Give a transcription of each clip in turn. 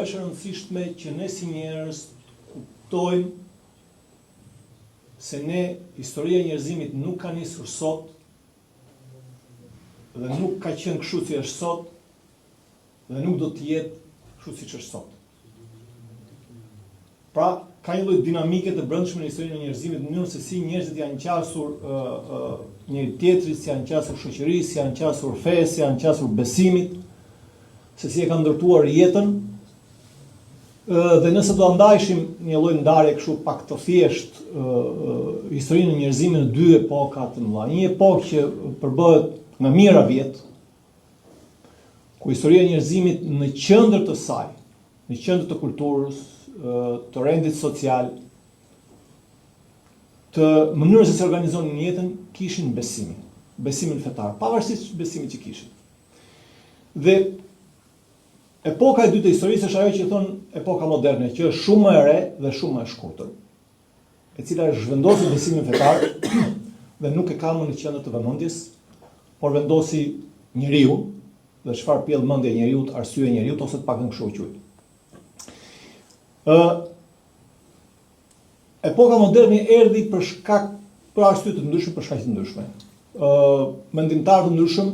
Është e rëndësishme që ne si njerëz kuptojmë se ne historia e njerëzimit nuk ka nisur sot dhe nuk ka qenë kështu si është sot dhe nuk do të jetë kështu siç është sot. Pra, ka një lloj dinamike të brendshme në historinë e njerëzimit, në mënyrën se si njerëzit janë qasur njëri tjetrit, si janë qasur shoqërisë, si janë qasur fesë, si janë qasur besimit, se si e kanë ndërtuar jetën. Dhe nëse do ndajshim një lloj ndarje kështu pak të thjesht historinë e njerëzimit në dy epoka të mëdha. Një epokë që përbëhet nga mijëra vjet, ku historia e njerëzimit në qendër të saj, në qendër të kulturës, të rendit social, të mënyrës se si organizonin jetën, kishin besimin fetar, pavarësisht besimit që kishin. Dhe epoka e dytë e historisë është ajo që thon epoka moderne, që është shumë më e re dhe shumë më e shkurtër, e cila zhvendosi besimin fetar dhe nuk e ka më në qendër të vëmendjes, por vendosi njeriu dhe çfarë pjell mendja e njeriu, arsye e njeriu, ose të paktën kështu quhet. Epoka moderne erdhi për arsye të ndryshme, për shkaqe të ndryshme. Mendimtarë të ndryshëm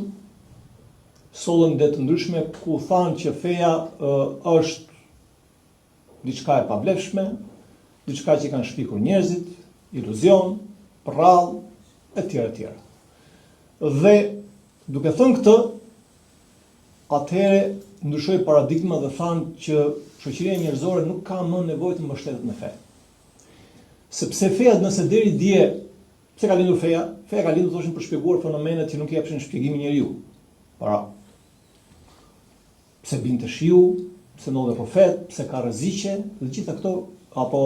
sollën ide të ndryshme ku thanë që feja është diçka e pavlefshme, diçka që kanë shpikur njerëzit, iluzion, prrall, etj. Dhe duke thënë këtë, atëherë ndryshoi paradigma dhe thanë që shoqëria njerëzore nuk ka më nevojë të mbështetet në fe. Sepse feja, nëse deri dje, pse ka lindur feja? Feja ka lindur thoshin për shpjeguar fenomenet që nuk i japshin shpjegimin njeriu. Para pse binte shiu, pse ndodhe profet, pse ka rreziqe, dhe gjitha këto apo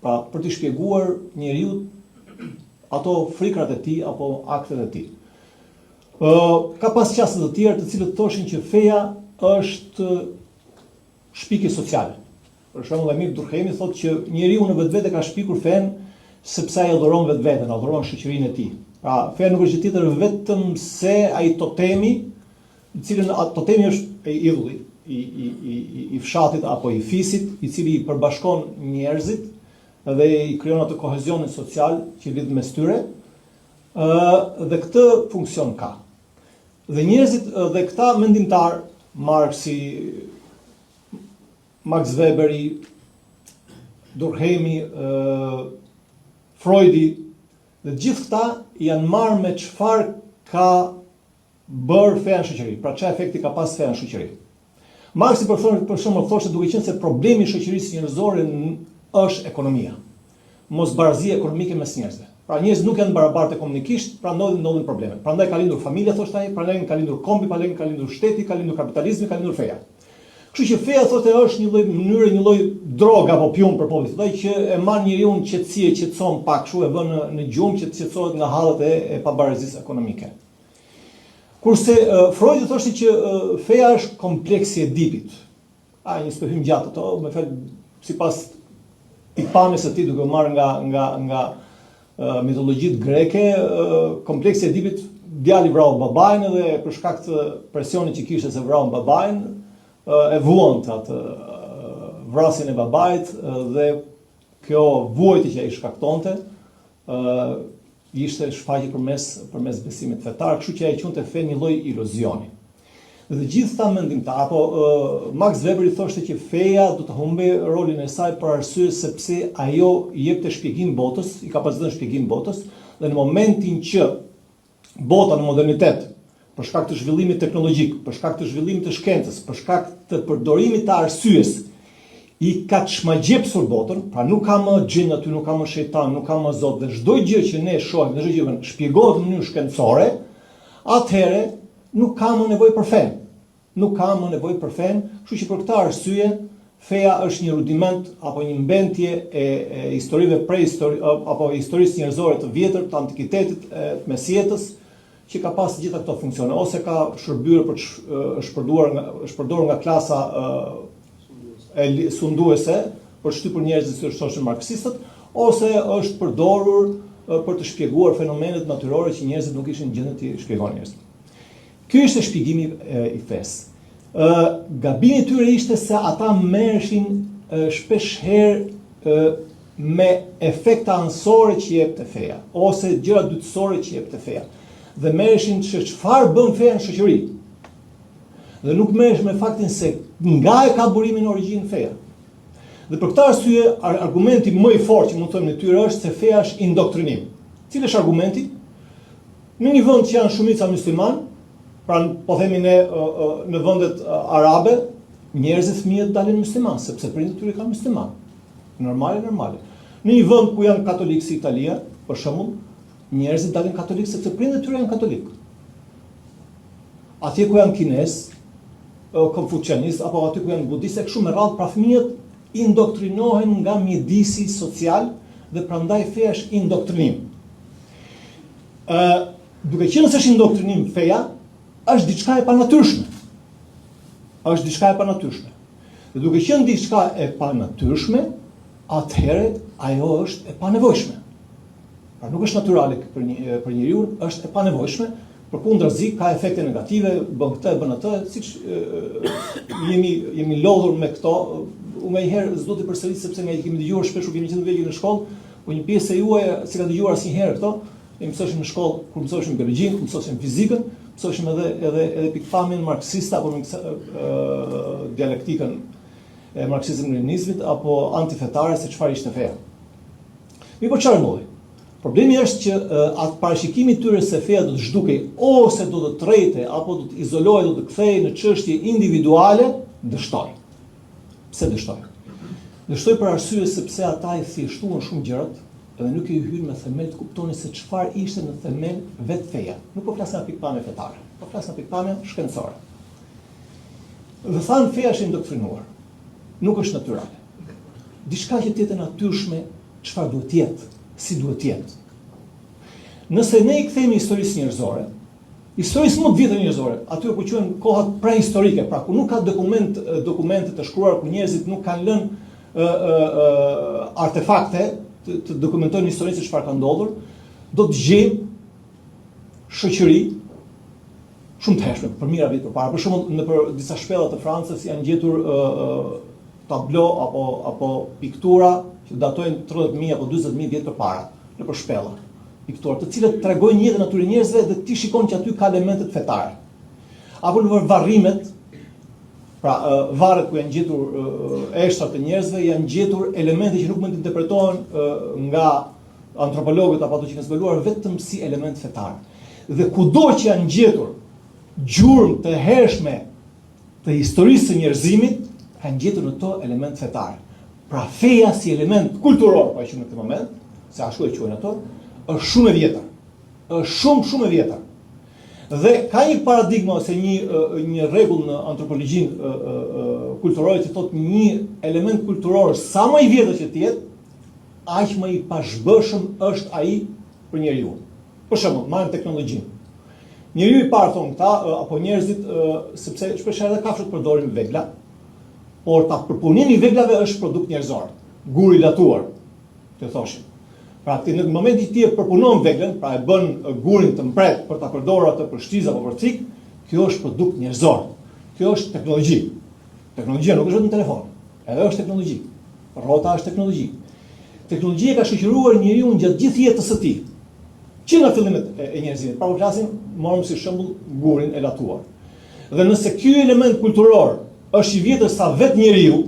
pra për të shpjeguar njeriu ato frikrat e tij apo aktet e tij. Ka pas qaste të tjera të cilët thoshin që feja është shpikje sociale. Për shembull, Emil Durkheimi thotë që njeriu në vetvete ka shpikur fen sepse ai adhuron vetveten, adhuron shoqërinë e tij. Pra, feja nuk është gjë tjetër vetëm se ai totemi, i cili totemi është i idhulli, i fshatit apo i fisit, i cili i përbashkon njerëzit dhe i krijon atë kohezionin social që lidh mes tyre. Dhe këtë funksion ka. Dhe njerëzit dhe këta mendimtar, Marxi, Max Weberi, Durkheimi, Freudi, dhe gjithë këta janë marrë me çfarë ka bërë feja në shoqëri, pra çfarë efekti ka pas feja në shoqëri. Marxi për shembull thoshte duke qenë se problemi i shoqërisë njerëzore është ekonomia. Mosbarazia ekonomike mes njerëzve. Pra njerëzit nuk janë barabartë ekonomikisht, pra ndodhin probleme. Prandaj ka lindur familja, thoshte ai, prandaj ka lindur kombi, prandaj ka lindur shteti, ka lindur kapitalizmi, ka lindur feja. Kështu që feja thotë është një lloj mënyre, një lloj drog apo pjun për popullin, thotë që e marr njeriu në qetësi, e qetëson pak, kështu e vën në gjumë që të qetësohet nga hallet e pabarazisë ekonomike. Kurse Freudi thoshte që feja është kompleksi e Edipit. Një spjegim gjatë ato, me fal sipas pikpamjes së tij duke marrë nga mitologjitë greke, kompleksi e Edipit, djali vrau babain dhe për shkak të presionit që kishte se vrau babain, e vuante atë vrasjen e babait dhe kjo vuajtje që ai shkaktonte ishte shfaqje përmes besimit fetar, kështu që ai quante fe një lloj iluzioni. Dhe gjithë ta mendimtar apo Max Weberi thoshte që feja do të humbë rolin e saj për arsye sepse ajo i jepte shpjegim botës, i kapaciteton shpjegim botës, dhe në momentin që bota në modernitet, për shkak të zhvillimit teknologjik, për shkak të zhvillimit të shkencës, për shkak të përdorimit të arsyes, i ka çmagjepsur botën, pra nuk ka më xhin aty, nuk ka më shejtan, nuk ka më Zot, dhe çdo gjë që ne shohim, çdo gjë që shpjegohet në mënyrë shkencore, atëherë nuk ka më nevojë për fen. Nuk ka më nevojë për fen, kështu që për këtë arsye feja është një rudiment apo një mbentje e historive apo historisë njerëzore të vjetër, të antikitetit, të mesjetës, që ka pas gjitha këto funksione, ose ka shërbyer për është përdorur nga klasa sunduese për shtypur njerëzit si thoshin marksistët, ose është përdorur për të shpjeguar fenomenet natyrore që njerëzit nuk ishin në gjendje të shpjegonin njerëzit. Ky ishte shpjegimi i fesë. Gabimi i tyre ishte se ata merreshin shpesh herë me efekte anësore që jepte feja, ose gjëra dytësore që jepte feja. Dhe merreshin se çfarë bën feja në shoqëri. Dhe nuk merreshin me faktin se nga e ka burimin origjinë feja. Dhe për këtë arsye, argumenti më i fortë që mund të them në tyre është se feja është indoktrinim. Cili është argumenti? Në një vend që janë shumica musliman, pra po themi ne në vendet arabe, njerëzit fëmijët dalin musliman, sepse prindërit e tyre kanë musliman. Normale. Në një vend ku janë katolikë si Italia, për shembull, njerëzit dalin katolikë sepse prindërit e tyre janë katolikë. Atje ku janë kinez, konfucianist, apo aty ku janë budistë, kështu me radhë, pra fëmijët indoktrinohen nga mjedisi social dhe prandaj feja është indoktrinim. Duke qenë se është indoktrinim feja, është diçka e panatyrshme. Dhe duke qenë diçka e panatyrshme, atëherë ajo është e panevojshme. Pra nuk është natyrale për njeriu, është e panevojshme, përkundrazi ka efekte negative, bën këtë, bën atë, siç jemi lodhur me këto. Unë nga njëherë s'do të përsëris sepse nga i kemi dëgjuar shpesh, kemi qenë vegjël në shkollë, po një pjesë e juaj si ka dëgjuar asnjëherë këto, ne mësoshim në shkollë, kur mësoshim biologjin, kur mësoshim fizikën, mësoshim edhe pikpamjen marksiste apo dialektikën e marksizëm-leninizmit apo antifetare se çfarë ishte feja. Po çfarë ndodhi? Problemi është që atë parashikimi i tyre se feja do të zhdukej ose do të trejte apo do të izolohej, do të kthehej në çështje individuale, dështoi. Pse dështoi? Dështoi për arsye sepse ata i thjeshtuan shumë gjërat dhe nuk i hyn me themel të kuptonin se çfarë ishte në themel vetë feja. Nuk po flas nga pikpamja fetare, po flas nga pikpamja shkencore. Dhe thanë feja është indoktrinuar. Nuk është natyrale. Diçka që të jetë natyrshme, çfarë duhet të jetë, si duhet të jetë. Nëse ne i kthehemi historisë njerëzore, historisë më të vjetër njerëzore, aty ku quhen kohat prehistorike, pra ku nuk ka dokumente të shkruar, ku njerëzit nuk kanë lënë artefakte të dokumentojnë historinë se çfarë ka ndodhur, do të gjejmë shoqëri shumë të hershme, për mijëra vite përpara. Për shembull, nëpër disa shpella të Francës janë gjetur tablo apo piktura që datojnë 30.000 apo 40.000 vjet përpara, nëpër shpella. Piktura, të cilët tregojnë jetën atyre njerëzve dhe ti shikon që aty ka elementet fetare. Apo në varrimet, pra varret ku janë gjetur eshtra të njerëzve, janë gjetur elemente që nuk mund të interpretohen nga antropologët apo ato që kanë zbuluar vetëm si element fetar. Dhe kudo që janë gjetur gjurmë të hershme të historisë së njerëzimit, kanë gjetur në to element fetar. Pra feja si element kulturor, po e quajmë në këtë moment, se ashtu e quajnë ato, është shumë e vjetër. Është shumë e vjetër. Dhe ka një paradigma ose një rregull në antropologjinë kulturore që thotë një element kulturor sa më i vjetër që të jetë, aq më i pashbëshëm është ai për njeriu. Për shembull, marrim teknologjinë. Njeriu i parë thon këta apo njerëzit sepse shpesh edhe kafshët përdorin vegla, por ta përpunimi i veglave është produkt njerëzor. Guri i latuar, të thoshim. Pra në momentin që ti e përpunon veglën, pra e bën gurin të mpret për ta përdorur atë për shtizë apo për cik, kjo është produkt njerëzor. Kjo është teknologji. Teknologjia nuk është vetëm telefon, edhe është teknologji. Rrota është teknologji. Teknologjia ka shoqëruar njeriu gjatë gjithë jetës së tij. Që nga fillimet e njerëzimit, pra po flasim, marrim si shembull gurin e latuar. Dhe nëse ky element kulturor është i vjetër sa vetë njeriu,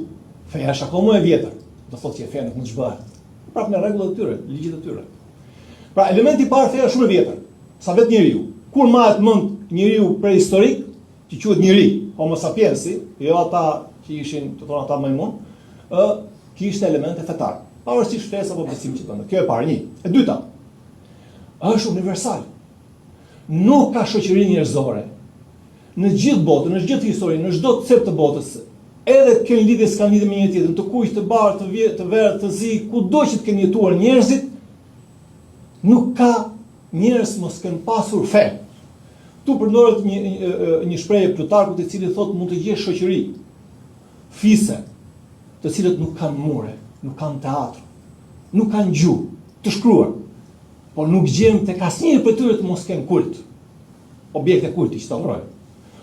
feja është akoma e vjetër. Do thotë që feja nuk mund të zhbëhet. Prapë në rregullat e tyre, ligjet e tyre. Pra elementi i parë feja është shumë e vjetër, sa vetë njeriu. Kur marret mend njeriu prehistorik, që quhet njeri, Homo sapiensi, jo ata që ishin, të thonë ata majmun, kishte elemente fetare. Pavarësisht fesë apo besim që tonë. Kjo e parë, një. E dyta, është universal. Nuk ka shoqëri njerëzore në gjithë botën, në gjithë historinë, në çdo cep të botës, edhe të kenë lidhje s'kan lidhje me një tjetrin, të kuq, të bardhë, të verdhë, të zi, kudo që të kenë jetuar njerëzit, nuk ka njerëz mos kanë pasur fe. Tu përdoret një shprehje Plutarkut i cili thotë mund të gjesh shoqëri fise, të cilët nuk kanë mure, nuk kanë teatr, nuk kanë gjuhë të shkruar, por nuk gjem tek asnjëri prej tyre të mos kenë kult, objekte kulti që të adhurojnë.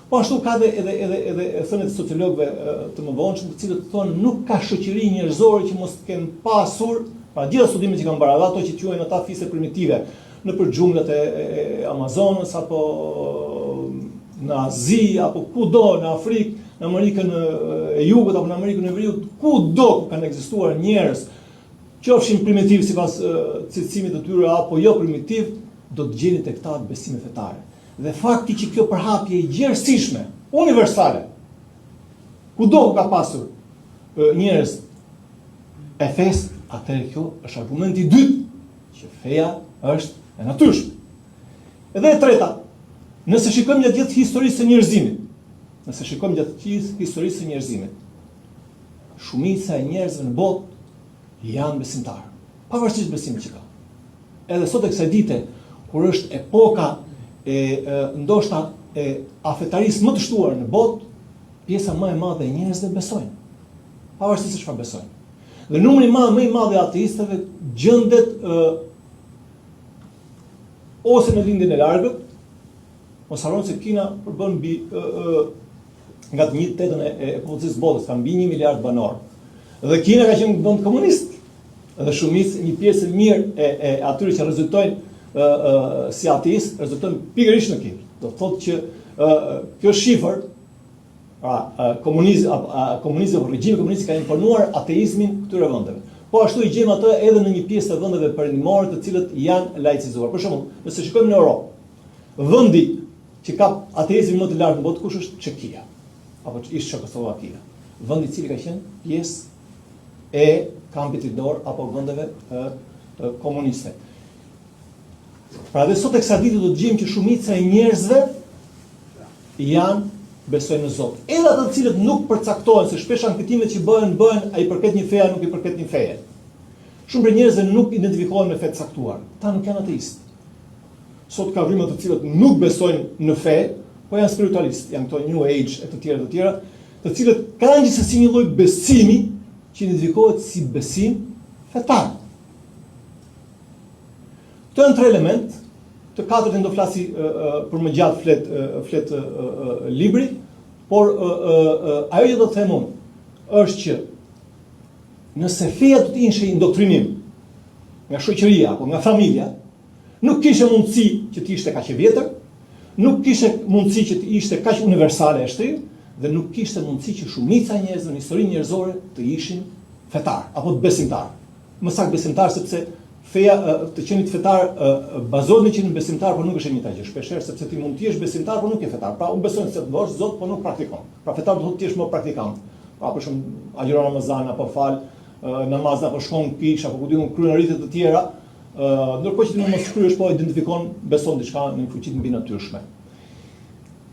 Po ashtu ka edhe thënë të sociologëve të mëvonshëm, të cilët thonë nuk ka shoqëri njerëzore që mos kenë pasur, pra gjitha studimet që kanë bërë, ato që quajnë ata fise primitive, nëpër xhunglat e Amazonës apo në Azi apo kudo në Afrikë, në Amerikën e Jugut apo në Amerikën e Veriut, kudo ku kanë ekzistuar njerëz, qofshin primitiv sipas cilësimit të tyre apo jo primitiv, do të gjeni tek ta besime fetare. Dhe fakti që kjo përhapje e gjerësishme, universale, kudo ku ka pasur njerëz e fesë, atëherë kjo është argumenti i dytë që feja është e natyrshme. Edhe e treta, nëse shikojmë gjatë gjithë historisë së njerëzimit, shumica e njerëzve në botë janë besimtarë, pavarësisht besimit që ka. Edhe sot e kësaj dite, kur është epoka ndoshta e afetarisë më të shtuar në botë, pjesa më e madhe e njerëzve besojnë, pavarësisht se çfarë besojnë. Dhe numri më i madh i ateistëve gjendet ose në lindjen e largët, mos harroni se Kina përbën mbi nga të 1/8 e popullacionit botës, ka mbi 1 miliard banor. Dhe Kina ka qenë vend komunist. Dhe shumicë, një pjesë e mirë e atyre që rezultojnë si ateist, rezultojnë pikërisht në Kinë. Do thotë që kjo shifër, komunizmi apo regjimi komunist ka imponuar ateizmin këtyre vendeve. Po ashtu i gjejmë atë edhe në një pjesë të vendeve perëndimore të cilët janë laicizuar. Për shembull, nëse shikojmë në Europë, vendi që ka ateizmin më të lartë në botë kush është? Çekia apo ish Çekoslovakia. Vendi i cili ka qenë pjesë e kampit ridor apo vendeve komuniste. Pra dhe sot e kësaj dite do të gjejmë që shumica e njerëzve besojnë në Zot. Edhe ata të cilët nuk përcaktohen, se shpesh anketimet që bëhen, a i përket një feje, nuk i përket një feje. Shumë për njerëzve nuk identifikohen me fe të caktuar. Ta nuk janë ateistë. Sot ka vrimë të cilët nuk besojnë në fe, po janë spiritualistë, janë këto New Age e të tjera, të cilët kanë gjithsesi një lloj besimi që identifikohet si besim fetar. Këto janë tre elementë. Të katërt do flasi për më gjatë flet libri, por ajo që do të them unë është që nëse feja do të ishte indoktrinim nga shoqëria apo nga familja, nuk kishte mundësi që të ishte kaq e vjetër, nuk kishte mundësi që të ishte kaq universale e shtrirë, dhe nuk kishte mundësi që shumica e njerëzve në historinë njerëzore të ishin fetar apo të besimtar. Më saktë besimtar sepse feja të qenit fetar bazohet në qenin besimtar, por nuk është e njëjta gjë. Shpeshherë sepse ti mund të jesh besimtar, por nuk je fetar. Pra unë besoj se të bësh Zot, por nuk praktikon. Pra fetar do të thotë ti je më praktikant. Pra për shemb agjiron Ramazan apo fal namaz apo shkon kish apo ku diun kryen rite të tjera, ndërkohë që ti mos kryesh, po identifikon, beson diçka në fuqitë mbi natyrshme.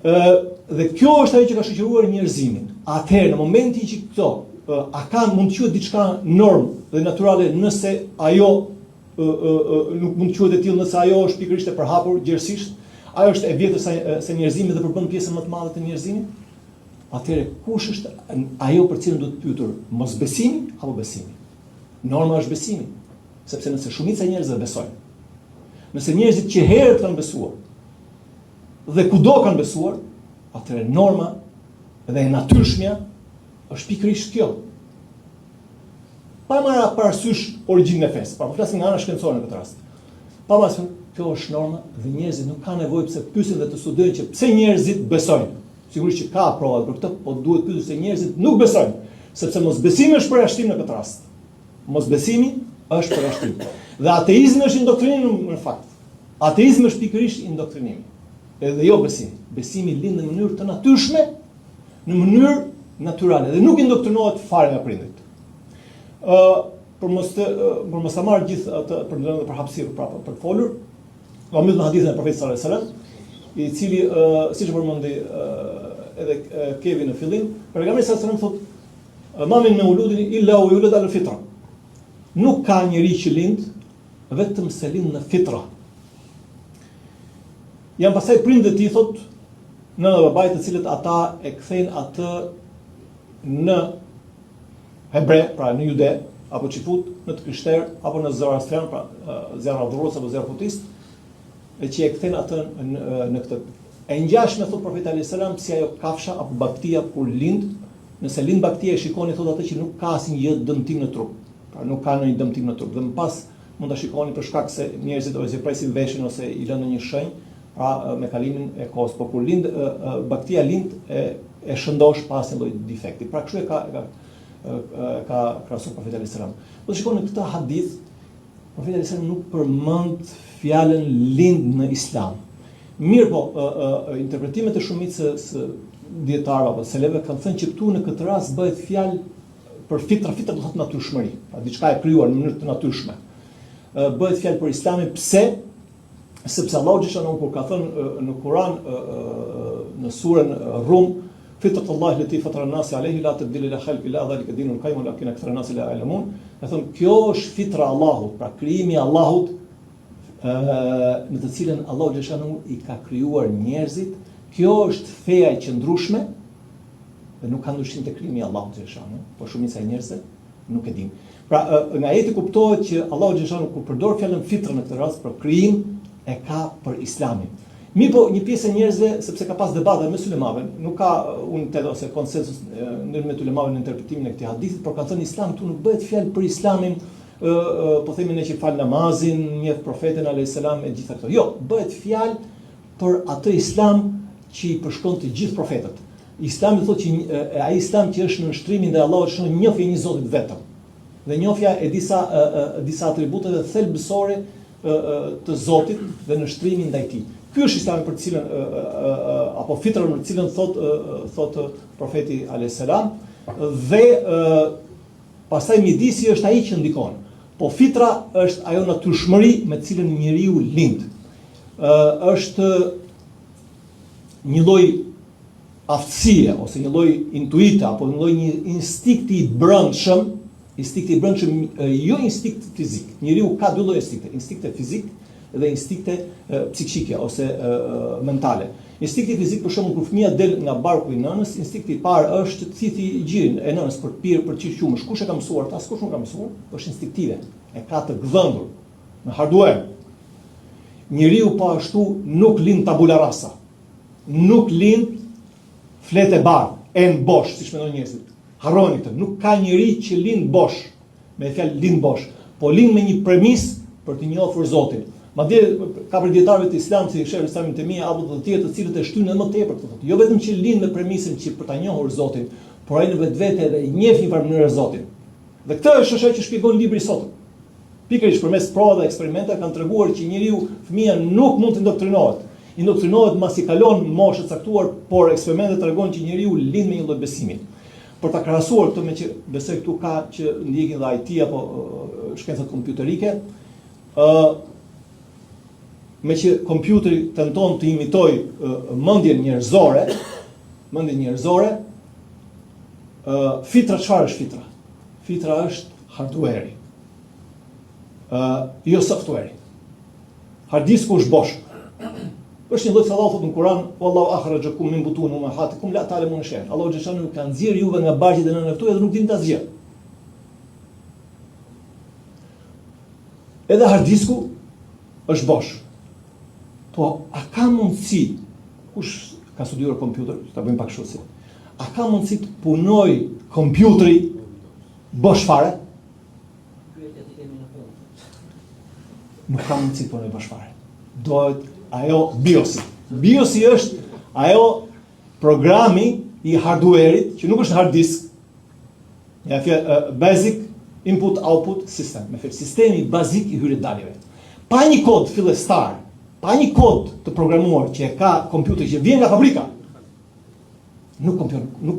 Dhe kjo është ajo që ka shoqëruar njerëzimin. Atëherë në momentin që këto mund të quhet diçka normë dhe natyrale nëse ajo nuk mund të quhet e tillë nëse ajo është pikërisht e përhapur gjerësisht, ajo është e vjetër se njerëzimi dhe përbën pjesën më të madhe të njerëzimit, atëherë kush është ajo për cilën duhet të pyetur, mosbesimi apo besimi? Norma është besimi, sepse nëse shumica e njerëzve besojnë, nëse njerëzit që herët kanë besuar dhe kudo kanë besuar, atëherë norma dhe e natyrshmja është pikërisht kjo. Pa marrë parasysh origjinën e fesë, pra po flasim nga ana shkencore në këtë rast. Pa parasysh kjo është norma dhe njerëzit nuk kanë nevojë pse pyesin dhe të studojnë që pse njerëzit besojnë. Sigurisht që ka prova për këtë, po duhet pyetur se njerëzit nuk besojnë, sepse mosbesimi është përjashtim në këtë rast. Mosbesimi është përjashtim. Dhe ateizmi është indoktrinim në fakt. Ateizmi është pikërisht indoktrinim. Edhe jo besimi. Besimi lind në mënyrë të natyrshme, në mënyrë natyrale dhe nuk indoktrinohet fare nga prindërit. Për mos ta marr gjithë atë për hapësirë për të folur, do mbyll me hadithin e Profetit sallallahu alajhi wasallam, i cili siç e përmendi edhe Kevin në fillim, pejgamberi sallallahu alajhi wasallam thotë: "Ma min mauludin illa yulad al-fitra." Nuk ka njeri që lind vetëm se lind në fitra. Janë pasaj prindët e tij, thotë, nëna dhe babait, të cilët ata e kthejnë atë në hebre, pra në jude, apo qifut, në të krishter, apo në zoroastrian, pra zjaravdhurës apo zjarafutist, e që e kthejnë atë në këtë E ngjashme thot profeti alayhis salam si ajo kafsha apo baktia kur lind, nëse lind baktia e shikoni thot atë që nuk ka asnjë dëmtim në trup. Pra nuk ka ndonjë dëmtim në trup. Dhe më pas mund ta shikoni për shkak se njerëzit ose presin veshin ose i lënë në një shenjë, pra me kalimin e kohës, por kur lind baktia lind e shëndosh pas një lloj defekti. Pra kështu ka krahasuar profeti alayhis salam. Po shikoni këtë hadith, profeti alayhis salam nuk përmend fjalën lind në islam. Mirë po, interpretimet e shumicës dietarëve apo seleve kanë thënë që këtu në këtë rast bëhet fjalë për fitra do thotë natyrshmëri, pra diçka e krijuar në mënyrë të natyrshme. Bëhet fjalë për islamin, pse? Sepse Allahu xhallahu kur ka thënë në Kur'an në surën Rum, fitratullahi allati fatara an-nasa alayhi la tabdila li khalqi dhalika dinul qayyim walakin akthara an-nasi la ya'lamun. Ka thënë kjo është fitra e Allahut, pra krijimi i Allahut në të cilën Allahu xhallahu i ka krijuar njerëzit. Kjo është feja e qëndrueshme dhe nuk ka ndryshim te krijimi i Allahut xhallahu, por shumica e njerëzve nuk e dinë. Pra nga ajeti kuptohet që Allahu xhallahu kur përdor fjalën fitra në këtë rast për krijim e ka për islamin. Mirë po, një pjesë e njerëzve, sepse ka pas debate me ulemave, nuk ka unitet ose konsensus ndër me ulemave në interpretimin e këtij hadithit, por kanë thënë Islam këtu nuk bëhet fjalë për islamin, po themi ne që fal namazin, njeh profetin alayhis salam e gjitha këto. Jo, bëhet fjalë për atë islam që i përshkon të gjithë profetët. Islami thotë që ai islam që është në nshtrimin ndaj Allahut është njohja e një Zotit vetëm. Dhe njohja e disa atribute dhe thelbësore të Zotit dhe në shtrimin ndaj tij. Ky është islami për të cilën apo fitra në të cilën thot profeti alayhis salam dhe pastaj midisi është ai që ndikon. Po fitra është ajo natyrshmëri me të cilën njeriu lind. Është një lloj aftësie ose një lloj intuite apo një lloj instikti i brendshëm, jo instinkt fizik. Njeriu ka dy lloje instikte, instikte fizik dhe instikte psikike ose mentale. Instinkti fizik për shembull kur fëmia del nga barku i nënës, instinkti i parë është të thithi gjirin e nënës për të pirë për të qumësh. Kush e ka mësuar? Askush nuk ka mësuar, është instinktive. E ka të gdhëndur në hardware. Njeriu po ashtu nuk lind tabula rasa. Nuk lind fletë bardh, en bosh, siç mendojnë njerëzit. Harroni këtë, nuk ka njeri që lind bosh, me fjalë lind bosh, po lind me një premis për të njohur Zotin. Madje ka për dietarëve të Islamit si Sheh Islami te mia apo të tjerë të cilët e shtynë edhe më tepër këtë thotë. Jo vetëm që lind me premisën që për ta njohur Zotin, por ai në vetvete edhe i njeh një farë mënyrë Zotin. Dhe këtë është ajo që shpjegon libri i sotëm. Pikërisht përmes provave dhe eksperimenteve kanë treguar që njeriu, fëmia nuk mund të indoktrinohet. Indoktrinohet mbasi kalon moshë të caktuar, por eksperimentet tregojnë që njeriu lind me një lloj besimi. Për ta krahasuar këtë me që besoj këtu ka që ndjekin dhe IT apo shkencat kompjuterike, me që kompjuteri tenton të imitoj mendjen njerëzore, fitra çfarë është fitra? Fitra është hardware. Jo software. Hard disku është bosh. Është një lloj sallallahu thotë në Kur'an, wallahu akhrajakum min butun ummahatikum la ta'lamun shay'an. Allahu xhallahu ka nxjerr juve nga barqet e nënave tuaja dhe nuk dini ta asgjë. Edhe hard disku është bosh. Po, a ka mundësi, kush ka studiuar kompjuter, ta bëjmë pak kështu si, a ka mundësi të punoj kompjuteri bosh fare? Nuk ka mundësi të punoj bosh fare. Dohet ajo BIOS-i. BIOS-i është ajo programi i hardware-it, që nuk është hard disk, basic input output system, me fjalë sistemi bazik i hyrjet daljeve. Pa një kod fillestar, pa një kod të programuar që e ka kompjuteri që vjen nga fabrika, nuk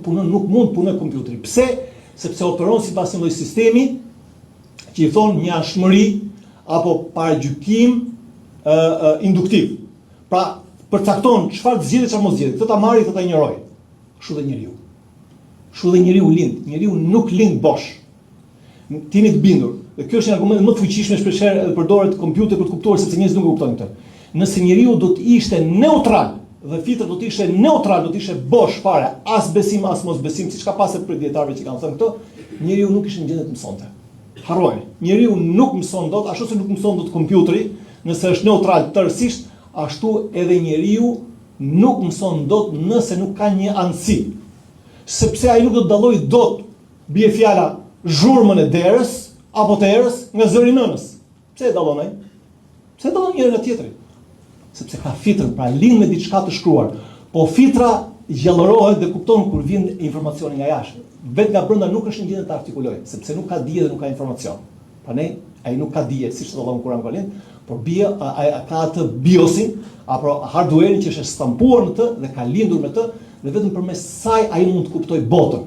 punon, nuk mund punoj kompjuteri. Pse? Sepse operon sipas një lloj sistemi që i thon njashmëri apo paragjykim induktiv. Pra, përcakton çfarë të zgjidhet, çfarë mos zgjidhet. Këtë ta marrë, këtë ta injoroj. Kështu dhe njeriu. Kështu dhe njeriu lind. Njeriu nuk lind bosh. Tini të bindur. Dhe kjo është një argument më të fuqishëm shpeshherë edhe përdoret kompjuteri për të kuptuar sepse njerëzit nuk e kuptojnë këtë. Nëse njeriu do të ishte neutral dhe fitra do të ishte neutral, do të ishte bosh fare, as besim as mos besim, siç ka pasur për dietarëve që kanë thënë këto, njeriu nuk ishte në gjendje të mësonte. Harrojeni. Njeriu nuk mëson dot, ashtu si nuk mëson dot kompjuteri, nëse është neutral tërësisht, ashtu edhe njeriu nuk mëson dot nëse nuk ka një anësi. Sepse ai nuk do të dallojë dot bie fjala zhurmën e derës apo të erës nga zëri i nënës. Pse e dallon ai? Pse dallon njëri nga tjetri? Sepse ka fitrën, pra lind me diçka të shkruar. Po fitra gjallërohet dhe kupton kur vjen informacioni nga jashtë. Vetë nga brenda nuk është në gjendje të artikulojë, sepse nuk ka dije dhe nuk ka informacion. Prandaj ai nuk ka dije, siç thotë Allahu Kur'an Karim, por bie ka atë biosin apo hardware-in që është stampuar në të dhe ka lindur me të dhe vetëm përmes saj ai mund të kuptojë botën.